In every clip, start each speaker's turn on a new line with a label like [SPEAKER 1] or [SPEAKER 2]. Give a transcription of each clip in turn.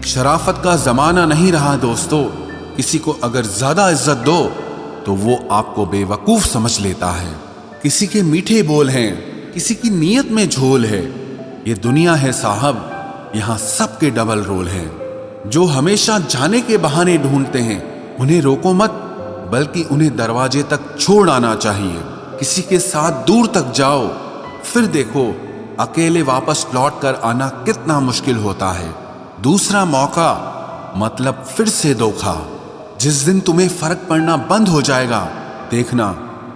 [SPEAKER 1] शराफत का जमाना नहीं रहा दोस्तों। किसी को अगर ज्यादा इज्जत दो तो वो आपको बेवकूफ समझ लेता है। किसी के मीठे बोल हैं, किसी की नीयत में झोल है। ये दुनिया है साहब, यहाँ सबके डबल रोल हैं। जो हमेशा जाने के बहाने ढूंढते हैं उन्हें रोको मत, बल्कि उन्हें दरवाजे तक छोड़ आना चाहिए। किसी के साथ दूर तक जाओ, फिर देखो अकेले वापस लौट कर आना कितना मुश्किल होता है। दूसरा मौका मतलब फिर से धोखा। जिस दिन तुम्हें फर्क पड़ना बंद हो जाएगा, देखना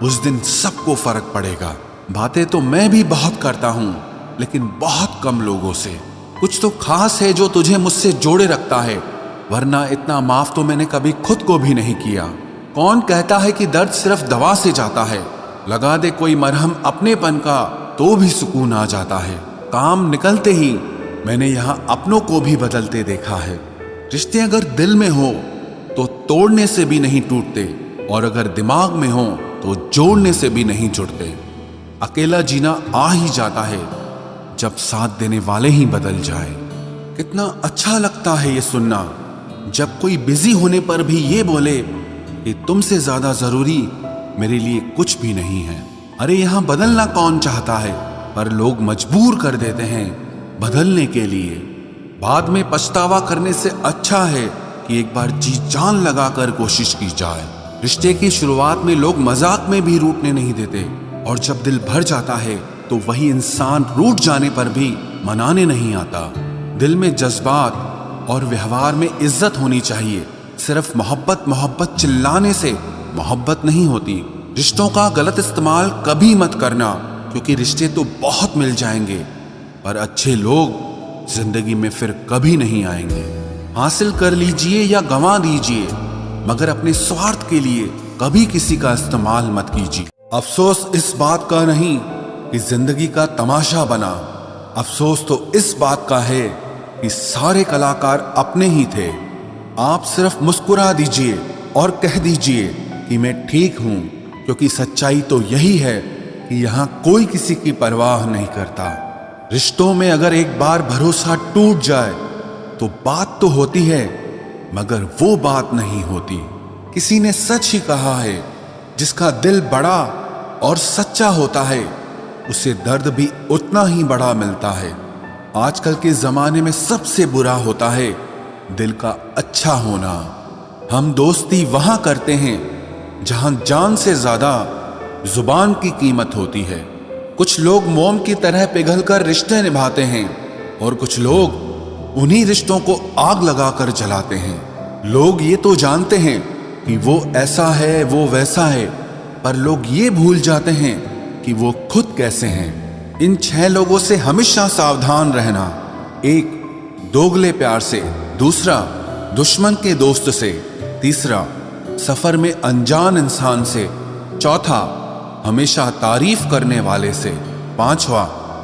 [SPEAKER 1] उस दिन सबको फर्क पड़ेगा। बातें तो मैं भी बहुत करता हूं, लेकिन बहुत कम लोगों से। कुछ तो खास है जो तुझे मुझसे जोड़े रखता है, वरना इतना माफ तो मैंने कभी खुद को भी नहीं किया। कौन कहता है कि दर्द सिर्फ दवा से जाता है? लगा दे कोई मरहम अपनेपन का तो भी सुकून आ जाता है। काम निकलते ही मैंने यहाँ अपनों को भी बदलते देखा है। रिश्ते अगर दिल में हो तो तोड़ने से भी नहीं टूटते, और अगर दिमाग में हो तो जोड़ने से भी नहीं जुड़ते। अकेला जीना आ ही जाता है जब साथ देने वाले ही बदल जाए। कितना अच्छा लगता है ये सुनना, जब कोई बिजी होने पर भी ये बोले कि तुमसे ज्यादा जरूरी मेरे लिए कुछ भी नहीं है। अरे यहाँ बदलना कौन चाहता है, पर लोग मजबूर कर देते हैं बदलने के लिए। बाद में पछतावा करने से अच्छा है कि एक बार जी जान लगाकर कोशिश की जाए। रिश्ते की शुरुआत में लोग मजाक में भी रूठने नहीं देते, और जब दिल भर जाता है तो वही इंसान रूठ जाने पर भी मनाने नहीं आता। दिल में जज्बात और व्यवहार में इज्जत होनी चाहिए। सिर्फ मोहब्बत मोहब्बत चिल्लाने से मोहब्बत नहीं होती। रिश्तों का गलत इस्तेमाल कभी मत करना, क्योंकि रिश्ते तो बहुत मिल जाएंगे, पर अच्छे लोग जिंदगी में फिर कभी नहीं आएंगे। हासिल कर लीजिए या गंवा दीजिए, मगर अपने स्वार्थ के लिए कभी किसी का इस्तेमाल मत कीजिए। अफसोस इस बात का नहीं कि जिंदगी का तमाशा बना, अफसोस तो इस बात का है कि सारे कलाकार अपने ही थे। आप सिर्फ मुस्कुरा दीजिए और कह दीजिए कि मैं ठीक हूं, क्योंकि सच्चाई तो यही है कि यहाँ कोई किसी की परवाह नहीं करता। रिश्तों में अगर एक बार भरोसा टूट जाए तो बात तो होती है, मगर वो बात नहीं होती। किसी ने सच ही कहा है, जिसका दिल बड़ा और सच्चा होता है उसे दर्द भी उतना ही बड़ा मिलता है। आजकल के जमाने में सबसे बुरा होता है दिल का अच्छा होना। हम दोस्ती वहां करते हैं जहां जान से ज्यादा जुबान की कीमत होती है। कुछ लोग मोम की तरह पिघलकर रिश्ते निभाते हैं, और कुछ लोग उन्हीं रिश्तों को आग लगाकर जलाते हैं। लोग ये तो जानते हैं कि वो ऐसा है वो वैसा है, पर लोग ये भूल जाते हैं कि वो खुद कैसे हैं। इन 6 लोगों से हमेशा सावधान रहना। 1 दोगले प्यार से, दूसरा दुश्मन के दोस्त से, तीसरा सफर में अनजान इंसान से, चौथा हमेशा तारीफ करने वाले से, पांचवा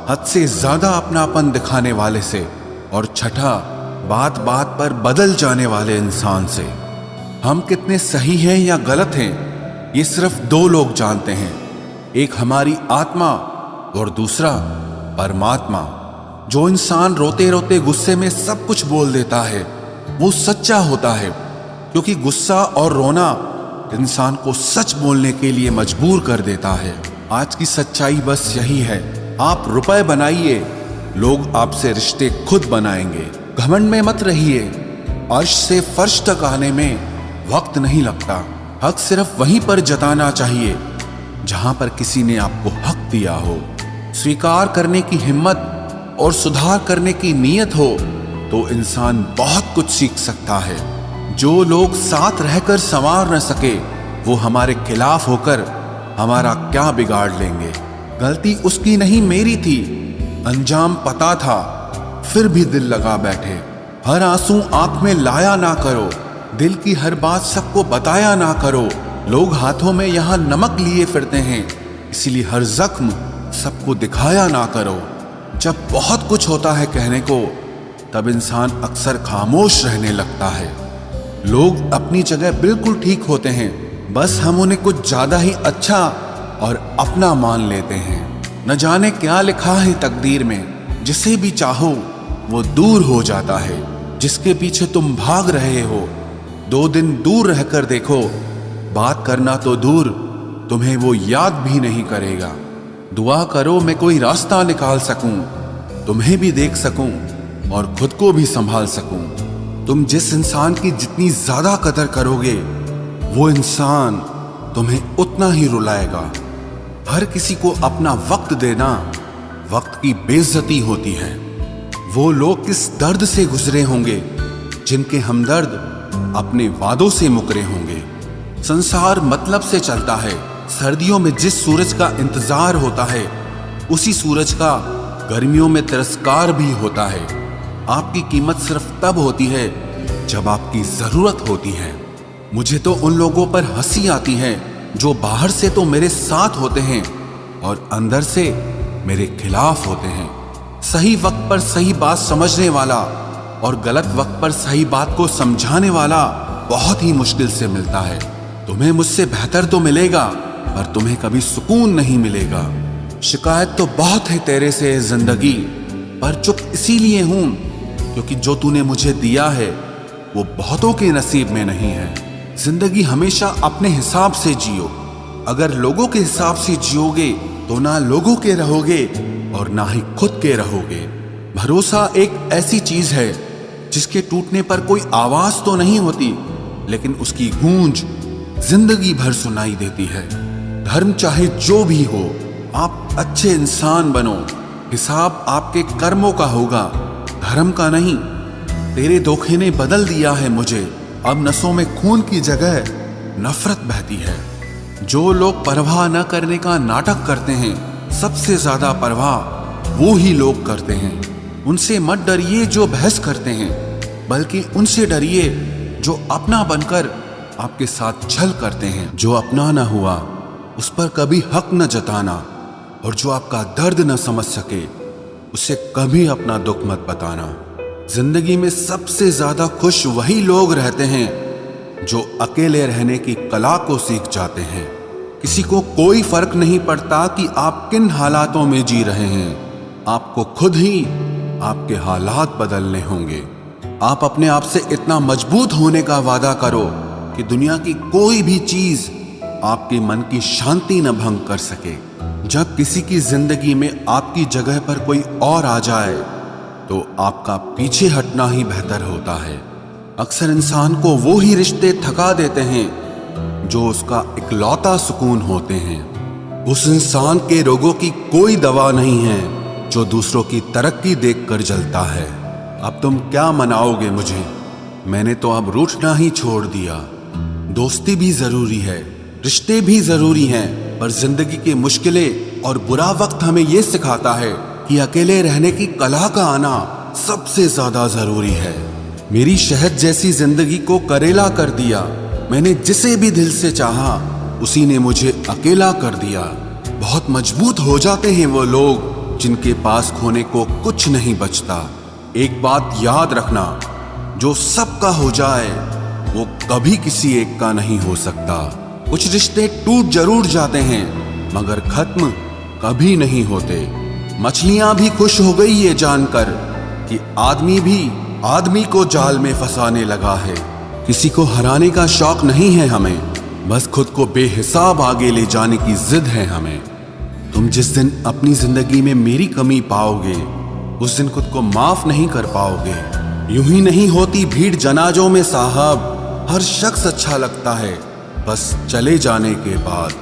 [SPEAKER 1] हद से ज्यादा अपनापन दिखाने वाले से, और छठा बात बात पर बदल जाने वाले इंसान से। हम कितने सही हैं या गलत हैं, ये सिर्फ 2 लोग जानते हैं। एक हमारी आत्मा और दूसरा परमात्मा। जो इंसान रोते रोते गुस्से में सब कुछ बोल देता है वो सच्चा होता है, क्योंकि गुस्सा और रोना इंसान को सच बोलने के लिए मजबूर कर देता है। आज की सच्चाई बस यही है, आप रुपए बनाइए, लोग आपसे रिश्ते खुद बनाएंगे। घमंड में मत रहिए, अर्श से फर्श तक आने में वक्त नहीं लगता। हक सिर्फ वहीं पर जताना चाहिए जहां पर किसी ने आपको हक दिया हो। स्वीकार करने की हिम्मत और सुधार करने की नीयत हो तो इंसान बहुत कुछ सीख सकता है। जो लोग साथ रहकर संवार न सके वो हमारे खिलाफ होकर हमारा क्या बिगाड़ लेंगे। गलती उसकी नहीं मेरी थी, अंजाम पता था फिर भी दिल लगा बैठे। हर आंसू आंख में लाया ना करो, दिल की हर बात सबको बताया ना करो। लोग हाथों में यहाँ नमक लिए फिरते हैं, इसीलिए हर जख्म सबको दिखाया ना करो। जब बहुत कुछ होता है कहने को, तब इंसान अक्सर खामोश रहने लगता है। लोग अपनी जगह बिल्कुल ठीक होते हैं, बस हम उन्हें कुछ ज्यादा ही अच्छा और अपना मान लेते हैं। न जाने क्या लिखा है तकदीर में, जिसे भी चाहो वो दूर हो जाता है। जिसके पीछे तुम भाग रहे हो 2 दिन दूर रहकर देखो, बात करना तो दूर, तुम्हें वो याद भी नहीं करेगा। दुआ करो मैं कोई रास्ता निकाल सकूं, तुम्हें भी देख सकूं और खुद को भी संभाल सकूं। तुम जिस इंसान की जितनी ज्यादा कदर करोगे, वो इंसान तुम्हें उतना ही रुलाएगा। हर किसी को अपना वक्त देना वक्त की बेइज्जती होती है। वो लोग किस दर्द से गुजरे होंगे जिनके हमदर्द अपने वादों से मुकरे होंगे। संसार मतलब से चलता है। सर्दियों में जिस सूरज का इंतजार होता है, उसी सूरज का गर्मियों में तिरस्कार भी होता है। आपकी कीमत सिर्फ तब होती है जब आपकी जरूरत होती है। मुझे तो उन लोगों पर हंसी आती है जो बाहर से तो मेरे साथ होते हैं और अंदर से मेरे खिलाफ होते हैं। सही वक्त पर सही बात समझने वाला और गलत वक्त पर सही बात को समझाने वाला बहुत ही मुश्किल से मिलता है। तुम्हें मुझसे बेहतर तो मिलेगा, पर तुम्हें कभी सुकून नहीं मिलेगा। शिकायत तो बहुत है तेरे से जिंदगी, पर चुप इसीलिए हूं क्योंकि जो तूने मुझे दिया है वो बहुतों के नसीब में नहीं है। जिंदगी हमेशा अपने हिसाब से जियो। अगर लोगों के हिसाब से जियोगे तो ना लोगों के रहोगे और ना ही खुद के रहोगे। भरोसा एक ऐसी चीज है जिसके टूटने पर कोई आवाज तो नहीं होती, लेकिन उसकी गूंज जिंदगी भर सुनाई देती है। धर्म चाहे जो भी हो, आप अच्छे इंसान बनो। हिसाब आपके कर्मों का होगा, धर्म का नहीं। तेरे धोखे ने बदल दिया है मुझे। अब नसों में खून की जगह नफरत बहती है। जो लोग परवाह न करने का नाटक करते हैं, सबसे ज्यादा परवाह वो ही लोग करते हैं। उनसे मत डरिए जो बहस करते हैं, बल्कि उनसे डरिए जो अपना बनकर आपके साथ छल करते हैं। जो अपना न हुआ उस पर कभी हक न जताना, और जो आपका दर्द न समझ सके उसे कभी अपना दुख मत बताना। जिंदगी में सबसे ज्यादा खुश वही लोग रहते हैं जो अकेले रहने की कला को सीख जाते हैं। किसी को कोई फर्क नहीं पड़ता कि आप किन हालातों में जी रहे हैं। आपको खुद ही आपके हालात बदलने होंगे। आप अपने आप से इतना मजबूत होने का वादा करो कि दुनिया की कोई भी चीज आपके मन की शांति न भंग कर सके। जब किसी की जिंदगी में आपकी जगह पर कोई और आ जाए तो आपका पीछे हटना ही बेहतर होता है। अक्सर इंसान को वो ही रिश्ते थका देते हैं जो उसका इकलौता सुकून होते हैं। उस इंसान के रोगों की कोई दवा नहीं है जो दूसरों की तरक्की देखकर जलता है। अब तुम क्या मनाओगे मुझे? मैंने तो अब रूठना ही छोड़ दिया। दोस्ती भी जरूरी है, रिश्ते भी जरूरी हैं, पर जिंदगी की मुश्किलें और बुरा वक्त हमें ये सिखाता है कि अकेले रहने की कला का आना सबसे ज्यादा जरूरी है। मेरी शहद जैसी जिंदगी को करेला कर दिया। मैंने जिसे भी दिल से चाहा उसी ने मुझे अकेला कर दिया। बहुत मजबूत हो जाते हैं वो लोग जिनके पास खोने को कुछ नहीं बचता। एक बात याद रखना, जो सबका हो जाए वो कभी किसी एक का नहीं हो सकता। कुछ रिश्ते टूट जरूर जाते हैं मगर खत्म कभी नहीं होते। मछलियां भी खुश हो गई ये जानकर कि आदमी भी आदमी को जाल में फंसाने लगा है। किसी को हराने का शौक नहीं है हमें, बस खुद को बेहिसाब आगे ले जाने की जिद है हमें। तुम जिस दिन अपनी जिंदगी में मेरी कमी पाओगे उस दिन खुद को माफ नहीं कर पाओगे। यूं ही नहीं होती भीड़ जनाजों में साहब, हर शख्स अच्छा लगता है बस चले जाने के बाद।